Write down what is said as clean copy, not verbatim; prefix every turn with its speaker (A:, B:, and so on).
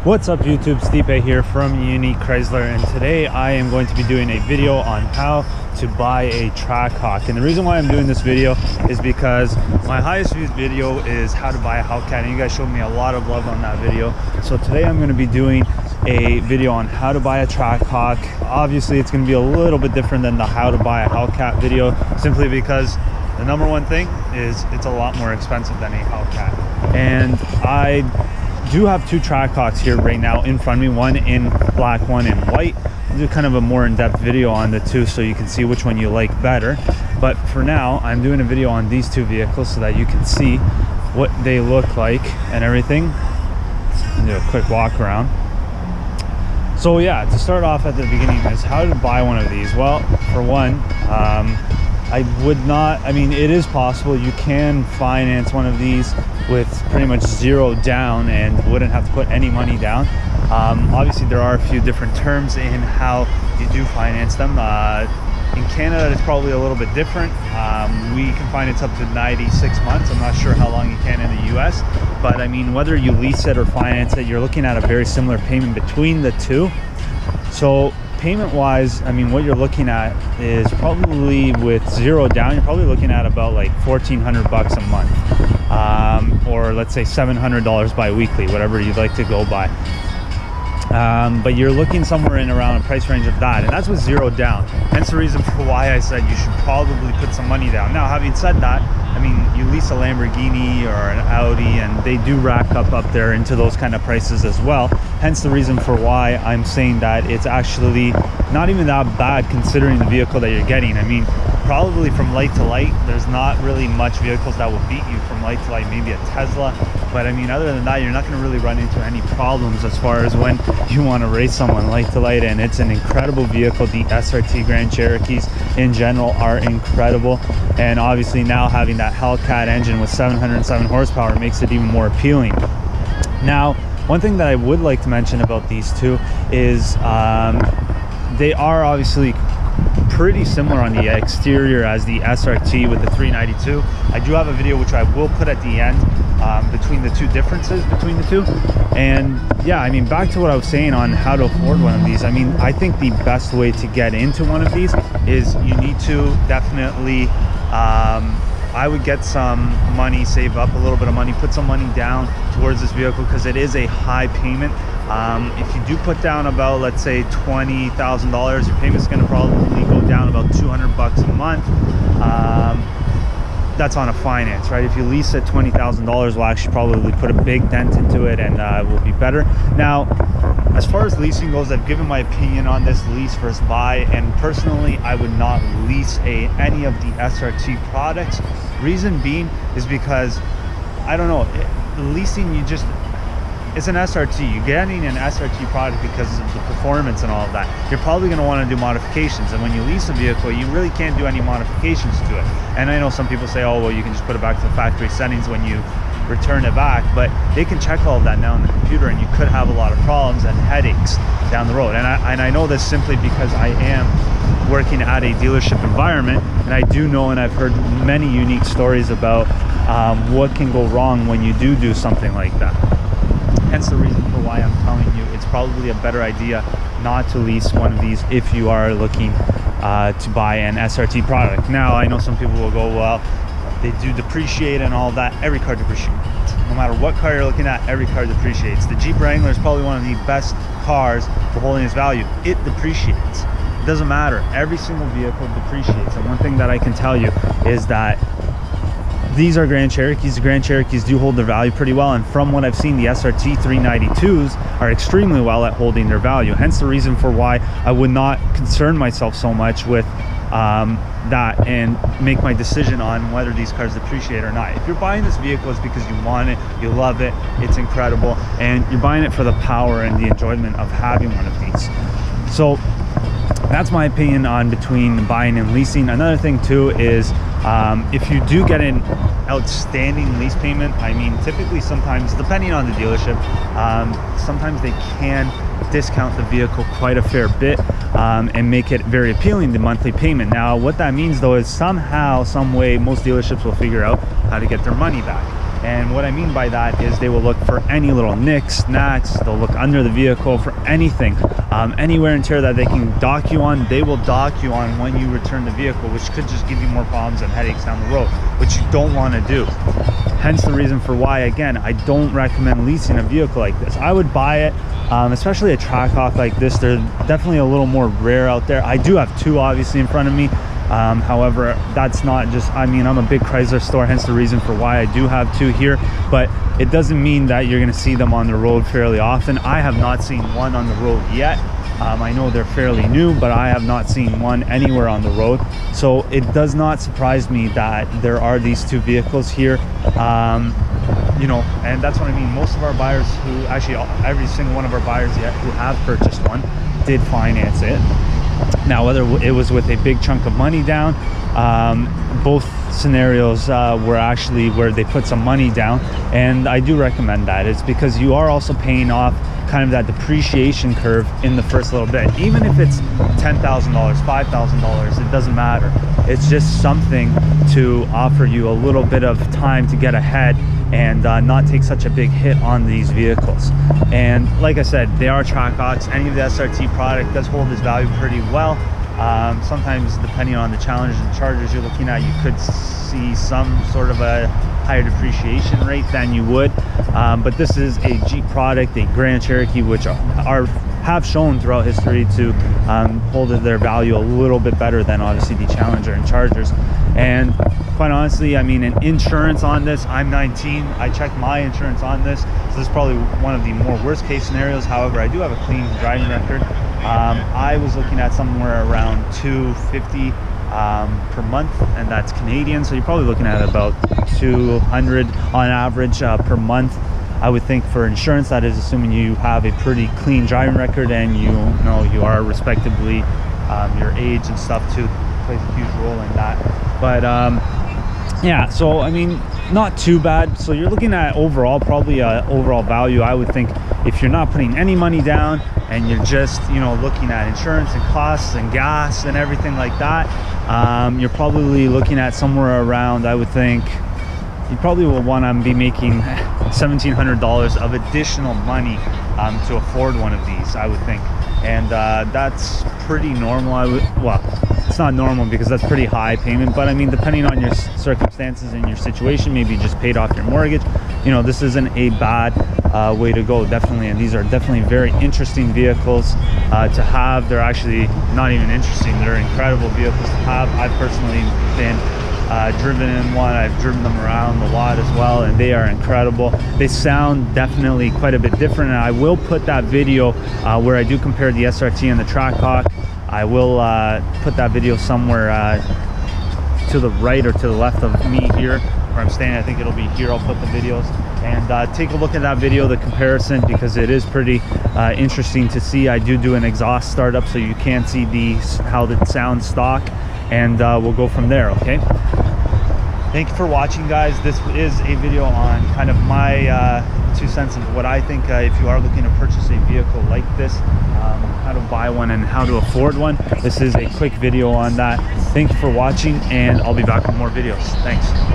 A: What's up YouTube, Stipe here from Unique Chrysler, and today I am going to be doing a video on how to buy a Trackhawk. And the reason why I'm doing this video is because my highest viewed video is how to buy a Hellcat, and you guys showed me a lot of love on that video. So today I'm going to be doing a video on how to buy a Trackhawk. Obviously it's going to be a little bit different than the how to buy a Hellcat video, simply because the number one thing is it's a lot more expensive than a Hellcat. And I do have two Trackhawks here right now in front of me, one in black, one in white. I'll do kind of a more in-depth video on the two so you can see which one you like better. But for now, I'm doing a video on these two vehicles so that you can see what they look like and everything. I'll do a quick walk around. So yeah, to start off at the beginning is how to buy one of these. Well, for one, it is possible. You can finance one of these with pretty much zero down and wouldn't have to put any money down. Obviously there are a few different terms in how you do finance them. In Canada it's probably a little bit different. We can finance up to 96 months. I'm not sure how long you can in the US, but I mean, whether you lease it or finance it, you're looking at a very similar payment between the two. So payment wise, I mean, what you're looking at is probably, with zero down, you're probably looking at about like 1,400 bucks a month, or let's say $700 bi-weekly, whatever you'd like to go by. But you're looking somewhere in around a price range of that, and that's with zero down. Hence the reason for why I said you should probably put some money down. Now, having said that, I mean, you lease a Lamborghini or an Audi and they do rack up there into those kind of prices as well. Hence the reason for why I'm saying that it's actually not even that bad considering the vehicle that you're getting. I mean, probably from light to light, there's not really much vehicles that will beat you from light to light, maybe a Tesla. But I mean, other than that, you're not going to really run into any problems as far as when you want to race someone light to light. And it's an incredible vehicle. The SRT Grand Cherokees in general are incredible. And obviously now having that Hellcat engine with 707 horsepower makes it even more appealing. Now, one thing that I would like to mention about these two is they are obviously pretty similar on the exterior as the SRT with the 392. I do have a video which I will put at the end between the two differences between the two. And yeah, I mean, back to what I was saying on how to afford one of these. I mean, I think the best way to get into one of these is you need to definitely I would get some money, save up a little bit of money, put some money down towards this vehicle, because it is a high payment. If you do put down about, let's say, $20,000, your payment's going to probably go down about 200 bucks a month. That's on a finance, right? If you lease at $20,000, we'll actually probably put a big dent into it, and it will be better. Now, as far as leasing goes, I've given my opinion on this lease versus buy, and personally I would not lease any of the SRT products. Reason being is because, I don't know, leasing, it's an SRT. You're getting an SRT product because of the performance and all of that. You're probably going to want to do modifications, and when you lease a vehicle, you really can't do any modifications to it. And I know some people say, oh well, you can just put it back to the factory settings when you return it back, but they can check all of that now on the computer, and you could have a lot of problems and headaches down the road. And I know this simply because I am working at a dealership environment, and I do know, and I've heard many unique stories about what can go wrong when you do something like that. Hence the reason for why I'm telling you it's probably a better idea not to lease one of these if you are looking to buy an SRT product. Now, I know some people will go, well, they do depreciate and all that. Every car depreciates. No matter what car you're looking at, every car depreciates. The Jeep Wrangler is probably one of the best cars for holding its value. It depreciates. It doesn't matter. Every single vehicle depreciates. And one thing that I can tell you is that these are Grand Cherokees. The Grand Cherokees do hold their value pretty well, and from what I've seen, the SRT 392s are extremely well at holding their value. Hence the reason for why I would not concern myself so much with that and make my decision on whether these cars depreciate or not. If you're buying this vehicle, it's because you want it, you love it, it's incredible, and you're buying it for the power and the enjoyment of having one of these. So that's my opinion on between buying and leasing. Another thing too is if you do get an outstanding lease payment, I mean, typically sometimes, depending on the dealership, sometimes they can discount the vehicle quite a fair bit and make it very appealing, the monthly payment. Now, what that means though is somehow, some way, most dealerships will figure out how to get their money back. And what I mean by that is they will look for any little nicks, knacks. They'll look under the vehicle for anything, any wear and tear that they can dock you on. They will dock you on when you return the vehicle, which could just give you more problems and headaches down the road, which you don't want to do. Hence the reason for why, again, I don't recommend leasing a vehicle like this. I would buy it, especially a Trackhawk like this. They're definitely a little more rare out there. I do have two obviously in front of me. However, that's not just, I mean, I'm a big Chrysler store, hence the reason for why I do have two here, but it doesn't mean that you're going to see them on the road fairly often. I have not seen one on the road yet. I know they're fairly new, but I have not seen one anywhere on the road. So it does not surprise me that there are these two vehicles here. You know, and that's what I mean. Most of our buyers who, actually every single one of our buyers yet who have purchased one did finance it. Now, whether it was with a big chunk of money down, both scenarios were actually where they put some money down, and I do recommend that. It's because you are also paying off kind of that depreciation curve in the first little bit. Even if it's $10,000, $5,000, it doesn't matter. It's just something to offer you a little bit of time to get ahead and not take such a big hit on these vehicles. And like I said, they are Trackhawks. Any of the SRT product does hold its value pretty well. Sometimes depending on the Challengers and Chargers you're looking at, you could see some sort of a higher depreciation rate than you would, but this is a Jeep product, a Grand Cherokee, which have shown throughout history to hold their value a little bit better than obviously the Challenger and Chargers. And quite honestly, I mean, an insurance on this, I'm 19, I checked my insurance on this, so this is probably one of the more worst case scenarios. However, I do have a clean driving record. I was looking at somewhere around $250 per month, and that's Canadian, so you're probably looking at about $200 on average per month. I would think for insurance, that is assuming you have a pretty clean driving record and you know you are respectably, your age and stuff too plays a huge role in that. But yeah, so I mean, not too bad. So you're looking at overall, probably overall value, I would think, if you're not putting any money down and you're just, you know, looking at insurance and costs and gas and everything like that, you're probably looking at somewhere around, I would think, you probably will want to be making $1,700 of additional money to afford one of these, I would think. And that's pretty normal. Well, it's not normal because that's pretty high payment, but I mean, depending on your circumstances and your situation, maybe you just paid off your mortgage, you know, this isn't a bad way to go, definitely. And these are definitely very interesting vehicles to have. They're actually not even interesting, they're incredible vehicles to have. I've personally been driven in one. I've driven them around a lot as well, and they are incredible. They sound definitely quite a bit different, and I will put that video where I do compare the SRT and the Trackhawk. I will put that video somewhere to the right or to the left of me here where I'm standing. I think it'll be here. I'll put the videos, and take a look at that video, the comparison, because it is pretty interesting to see. I do an exhaust startup so you can see how it sounds stock, and we'll go from there. Okay, thank you for watching, guys. This is a video on kind of my 2 cents of what I think if you are looking to purchase a vehicle like this, how to buy one and how to afford one. This is a quick video on that. Thank you for watching, and I'll be back with more videos. Thanks.